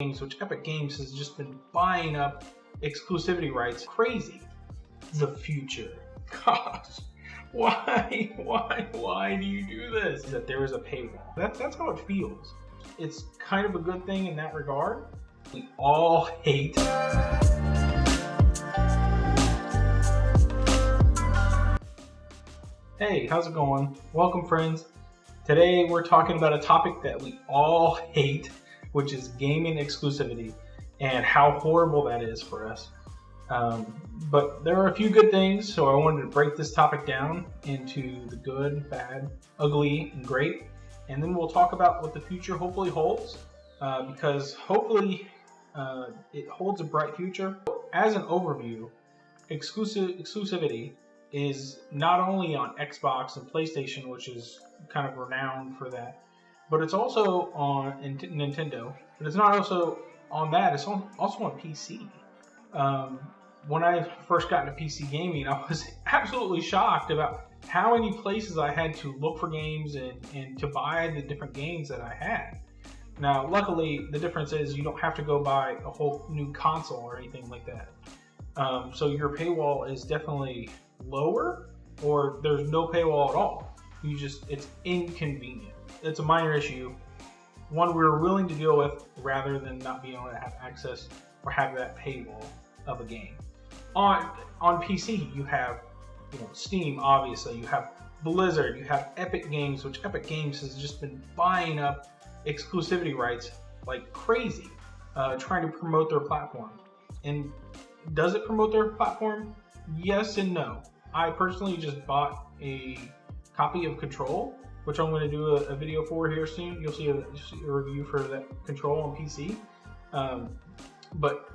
games, which Epic Games has just been buying up exclusivity rights. Crazy. The future. Gosh, why do you do this? That there is a paywall. That's how it feels. It's kind of a good thing in that regard. We all hate. Hey, how's it going? Welcome, friends. Today we're talking about a topic that we all hate, which is gaming exclusivity and how horrible that is for us. But there are a few good things, so I wanted to break this topic down into the good, bad, ugly, and great. And then we'll talk about what the future hopefully holds, because hopefully it holds a bright future. As an overview, exclusivity is not only on Xbox and PlayStation, which is kind of renowned for that, but it's also on Nintendo. But it's not also on that, it's also on PC. When I first got into PC gaming, I was absolutely shocked about how many places I had to look for games and to buy the different games that I had. Now, luckily, the difference is you don't have to go buy a whole new console or anything like that. So your paywall is definitely lower, or there's no paywall at all. It's inconvenient. It's a minor issue, one we're willing to deal with rather than not being able to have access or have that paywall of a game. On PC, you have Steam, obviously. You have Blizzard. You have Epic Games, which Epic Games has just been buying up exclusivity rights like crazy, trying to promote their platform. And does it promote their platform? Yes and no. I personally just bought a copy of Control, which I'm going to do a video for here soon. You'll see a review for that Control on PC. But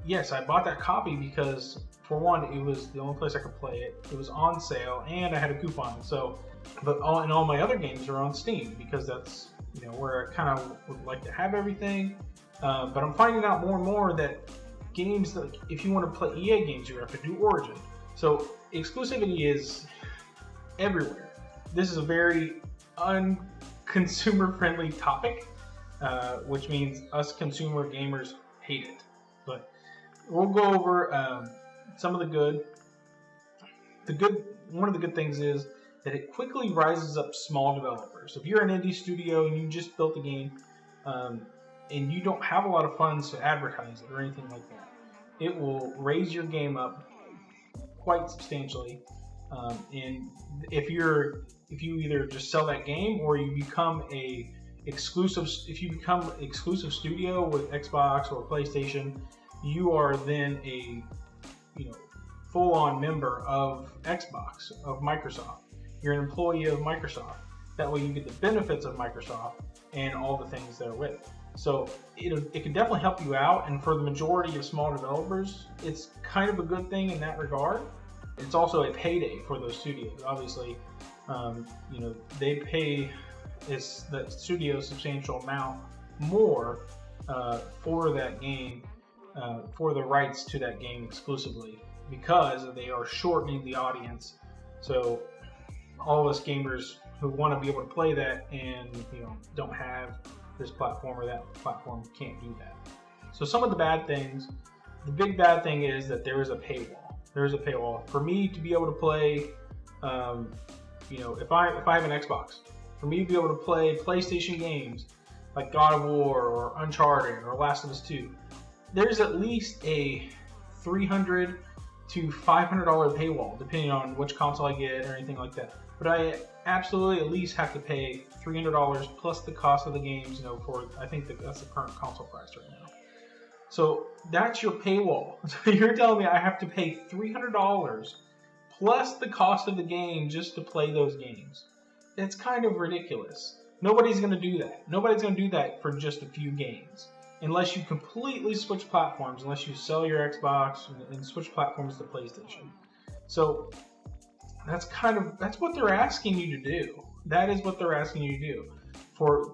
yes, I bought that copy because, for one, it was the only place I could play it. It was on sale, and I had a coupon. So, all my other games are on Steam because that's where I kind of would like to have everything. But I'm finding out more and more that games, like if you want to play EA games, you have to do Origin. So exclusivity is everywhere. This is a very unconsumer-friendly topic, which means us consumer gamers hate it. But we'll go over some of the good. One of the good things is that it quickly rises up small developers. If you're an indie studio and you just built a game, and you don't have a lot of funds to advertise it or anything like that, it will raise your game up quite substantially. And if you either just sell that game or you become exclusive studio with Xbox or PlayStation, you are then a full-on member of Xbox, of Microsoft. You're an employee of Microsoft. That way you get the benefits of Microsoft and all the things therewith. So it can definitely help you out, and for the majority of small developers, it's kind of a good thing in that regard. It's also a payday for those studios. Obviously, they pay the studio a substantial amount more for that game, for the rights to that game exclusively, because they are shortening the audience. So all of us gamers who want to be able to play that and don't have this platform or that platform can't do that. So some of the bad things, the big bad thing is that there is a paywall. There is a paywall. For me to be able to play, if I have an Xbox, for me to be able to play PlayStation games like God of War or Uncharted or Last of Us 2, there's at least a $300 to $500 paywall, depending on which console I get or anything like that. But I absolutely at least have to pay $300 plus the cost of the games, I think that's the current console price right now. So that's your paywall. So you're telling me I have to pay $300 plus the cost of the game just to play those games. It's kind of ridiculous. Nobody's going to do that. Nobody's going to do that for just a few games. Unless you completely switch platforms, unless you sell your Xbox and switch platforms to PlayStation. So that's what they're asking you to do. That is what they're asking you to do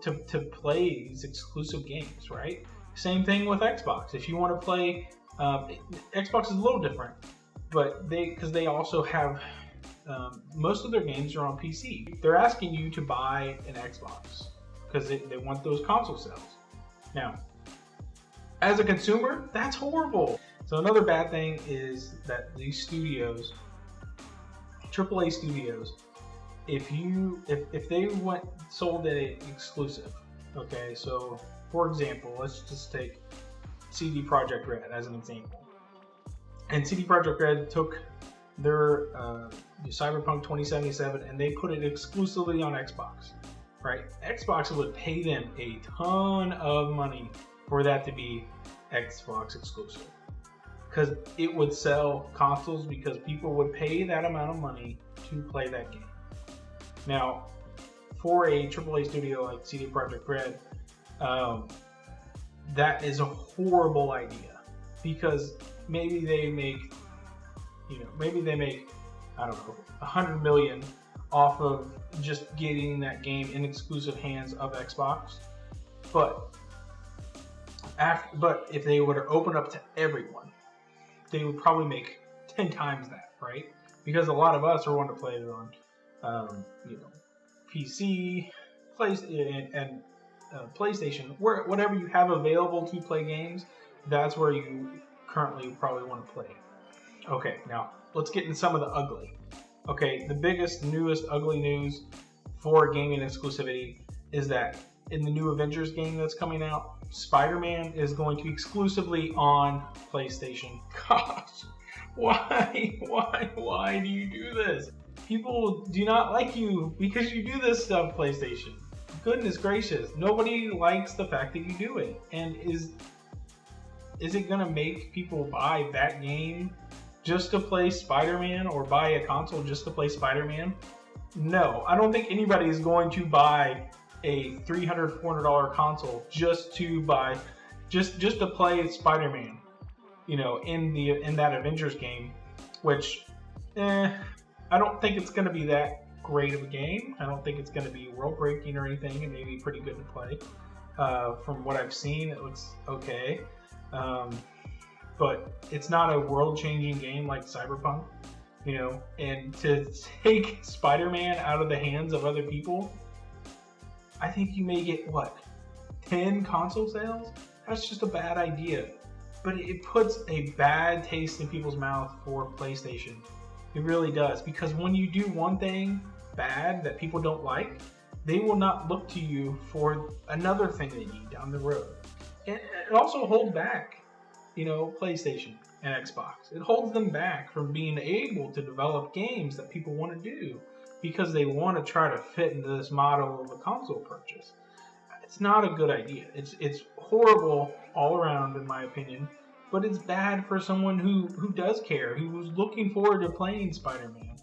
to play these exclusive games, right? Same thing with Xbox. If you want to play, Xbox is a little different, but because they also have most of their games are on PC. They're asking you to buy an Xbox because they want those console sales. Now, As a consumer, that's horrible. So another bad thing is that these studios, AAA studios, if they went sold a exclusive, okay, so for example, let's just take CD Projekt Red as an example. And CD Projekt Red took their Cyberpunk 2077 and they put it exclusively on Xbox, right? Xbox would pay them a ton of money for that to be Xbox exclusive, because it would sell consoles, because people would pay that amount of money to play that game. Now, for a AAA studio like CD Projekt Red, that is a horrible idea, because maybe they make, I don't know, 100 million off of just getting that game in exclusive hands of Xbox, but if they were to open up to everyone, they would probably make 10 times that, right? Because a lot of us are wanting to play it on, PC, PlayStation, whatever you have available to play games. That's where you currently probably want to play. Okay, now let's get into some of the ugly. Okay, the biggest, newest, ugly news for gaming exclusivity is that in the new Avengers game that's coming out, Spider-Man is going to be exclusively on PlayStation. Gosh, why do you do this? People do not like you because you do this stuff, PlayStation. Goodness gracious, nobody likes the fact that you do it. And is it gonna make people buy that game just to play Spider-Man, or buy a console just to play Spider-Man? No, I don't think anybody is going to buy a $300, $400 console just to play Spider-Man, in that Avengers game, which, I don't think it's going to be that great of a game. I don't think it's going to be world-breaking or anything. It may be pretty good to play. From what I've seen, it looks okay. But it's not a world-changing game like Cyberpunk, and to take Spider-Man out of the hands of other people, I think you may get, 10 console sales? That's just a bad idea. But it puts a bad taste in people's mouth for PlayStation. It really does. Because when you do one thing bad that people don't like, they will not look to you for another thing they need down the road. And it also holds back, PlayStation and Xbox. It holds them back from being able to develop games that people want to do, because they want to try to fit into this model of a console purchase. It's not a good idea. It's horrible all around, in my opinion, but it's bad for someone who does care, who's looking forward to playing Spider-Man.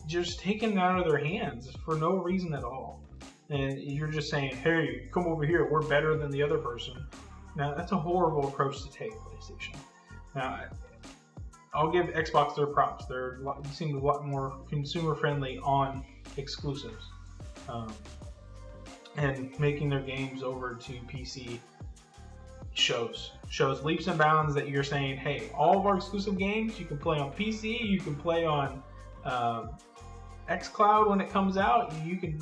Just taking it out of their hands for no reason at all. And you're just saying, hey, come over here, we're better than the other person. Now, that's a horrible approach to take, PlayStation. Now, I'll give Xbox their props. They seem a lot more consumer-friendly on exclusives, and making their games over to PC shows leaps and bounds that you're saying, hey, all of our exclusive games you can play on PC, you can play on xCloud when it comes out. You can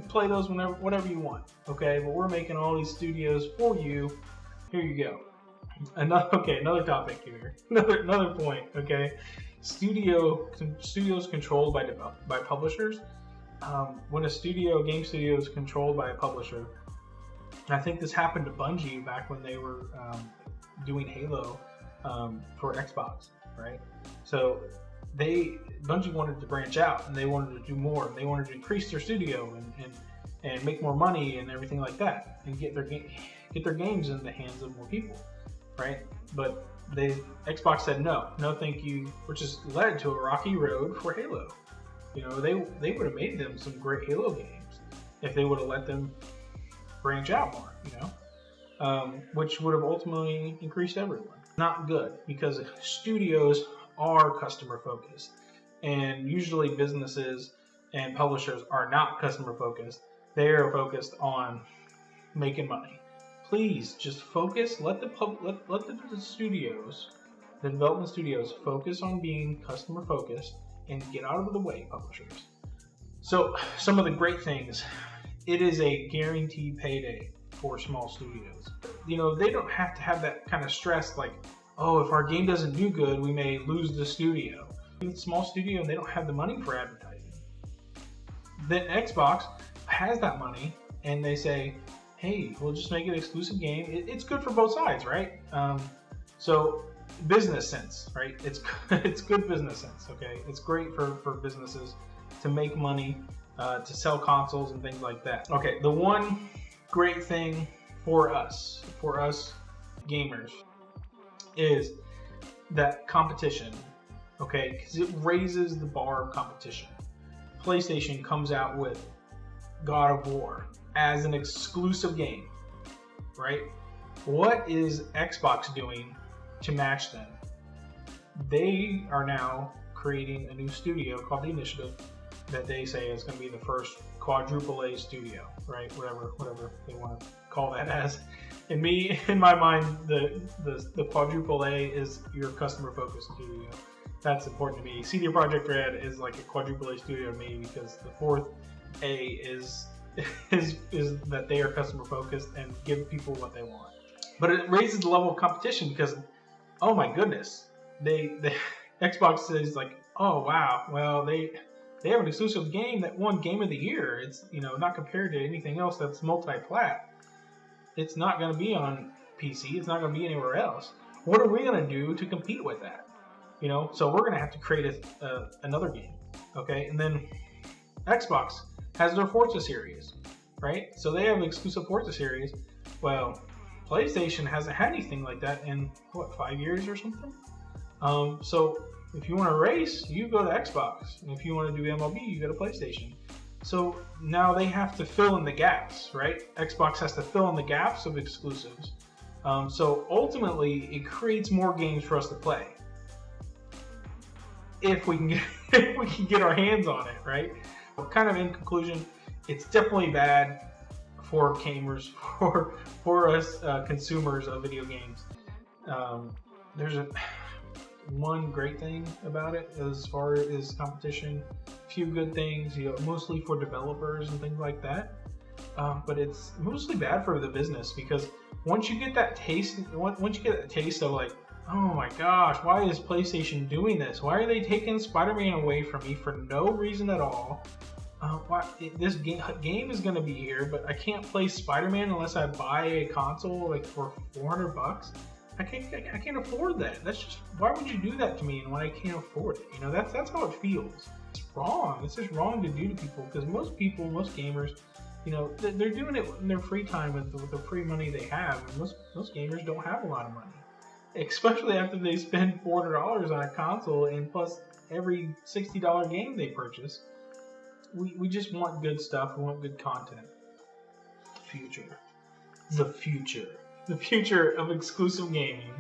play those whatever you want. Okay, but we're making all these studios for you. Here you go. Another topic here. Another point. Okay, studios controlled by publishers. When a game studio is controlled by a publisher, I think this happened to Bungie back when they were doing Halo for Xbox, right? So Bungie wanted to branch out, and they wanted to do more. They wanted to increase their studio and make more money and everything like that, and get their games in the hands of more people, right? But Xbox said no thank you, which has led to a rocky road for Halo. They would have made them some great Halo games if they would have let them branch out more, which would have ultimately increased everyone. Not good, because studios are customer focused, and usually businesses and publishers are not customer focused. They are focused on making money. Please just focus. Let the studios, the development studios, focus on being customer focused and get out of the way, publishers. So some of the great things: it is a guaranteed payday for small studios. they don't have to have that kind of stress like, oh, if our game doesn't do good, we may lose the studio. It's a small studio and they don't have the money for advertising. Then Xbox has that money and they say, hey, we'll just make it an exclusive game. It's good for both sides, right? So business sense, right? It's good business sense, okay? It's great for businesses to make money, to sell consoles and things like that. Okay, the one great thing for us gamers, is that competition, okay? Because it raises the bar of competition. PlayStation comes out with God of War as an exclusive game, right? What is Xbox doing to match them? They are now creating a new studio called The Initiative that they say is going to be the first quadruple A studio, right? Whatever they want to call that as. In my mind, the quadruple A is your customer-focused studio. That's important to me. CD Projekt Red is like a quadruple A studio to me because the fourth A is that they are customer-focused and give people what they want. But it raises the level of competition because, oh my goodness, they Xbox is like, oh wow, well they have an exclusive game that won Game of the Year. It's not compared to anything else that's multi-plat. It's not going to be on PC. It's not going to be anywhere else. What are we going to do to compete with that? So we're going to have to create another game, okay? And then Xbox has their Forza series, right? So they have an exclusive Forza series. Well, PlayStation hasn't had anything like that in 5 years or something. So if you want to race, you go to Xbox, and if you want to do MLB, you go to PlayStation. So now they have to fill in the gaps, right? Xbox has to fill in the gaps of exclusives. So ultimately, it creates more games for us to play if we can get our hands on it, right? Kind of in conclusion, it's definitely bad for gamers, for us consumers of video games. There's one great thing about it as far as competition, a few good things, mostly for developers and things like that. But it's mostly bad for the business because once you get that taste of like, oh my gosh, why is PlayStation doing this? Why are they taking Spider-Man away from me for no reason at all? This game is going to be here, but I can't play Spider-Man unless I buy a console like for $400. I can't afford that. That's just, why would you do that to me and when I can't afford it? That's how it feels. It's wrong. It's just wrong to do to people because most gamers, they're doing it in their free time with the free money they have. And most gamers don't have a lot of money, especially after they spend $400 on a console and plus every $60 game they purchase. We just want good stuff. We want good content. The future of exclusive gaming.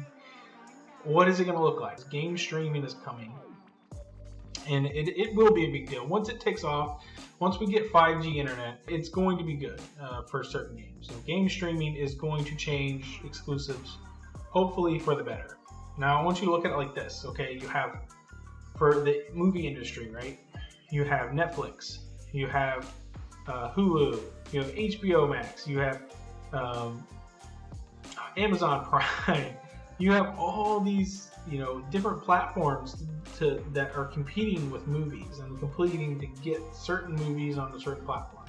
What is it going to look like? Game streaming is coming. And it will be a big deal. Once it takes off, once we get 5G internet, it's going to be good for certain games. So game streaming is going to change exclusives, hopefully for the better. Now I want you to look at it like this, okay? You have, for the movie industry, right? You have Netflix, you have Hulu, you have HBO Max, you have Amazon Prime. You have all these, different platforms that are competing with movies and competing to get certain movies on a certain platform,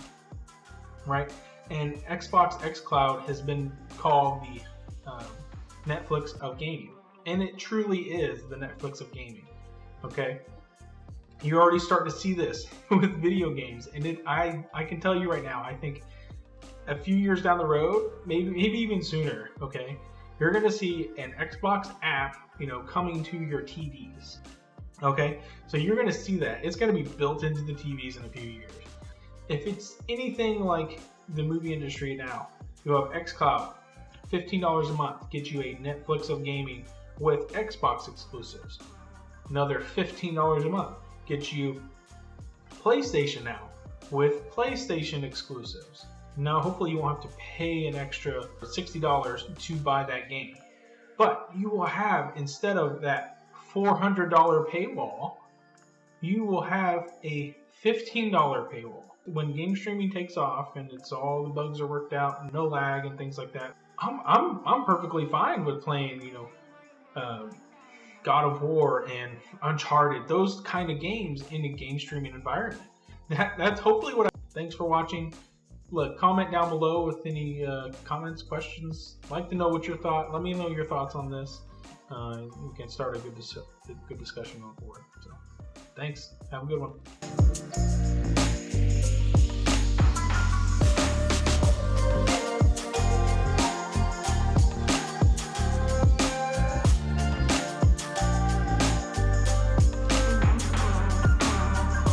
right? And Xbox xCloud has been called the Netflix of gaming, and it truly is the Netflix of gaming. Okay, you're already starting to see this with video games, and I can tell you right now, I think a few years down the road, maybe even sooner, okay, you're going to see an Xbox app, coming to your TVs. Okay, so you're going to see that. It's going to be built into the TVs in a few years. If it's anything like the movie industry now, you have xCloud, $15 a month, gets you a Netflix of gaming with Xbox exclusives. Another $15 a month gets you PlayStation Now with PlayStation exclusives. Now, hopefully you won't have to pay an extra $60 to buy that game. But you will have, instead of that $400 paywall, you will have a $15 paywall. When game streaming takes off and it's all the bugs are worked out and no lag and things like that, I'm perfectly fine with playing, God of War and Uncharted, those kind of games in a game streaming environment. That's hopefully what. Thanks for watching. Look, comment down below with any comments, questions. I'd like to know what your thought. Let me know your thoughts on this. We can start a good discussion on board. So, thanks. Have a good one.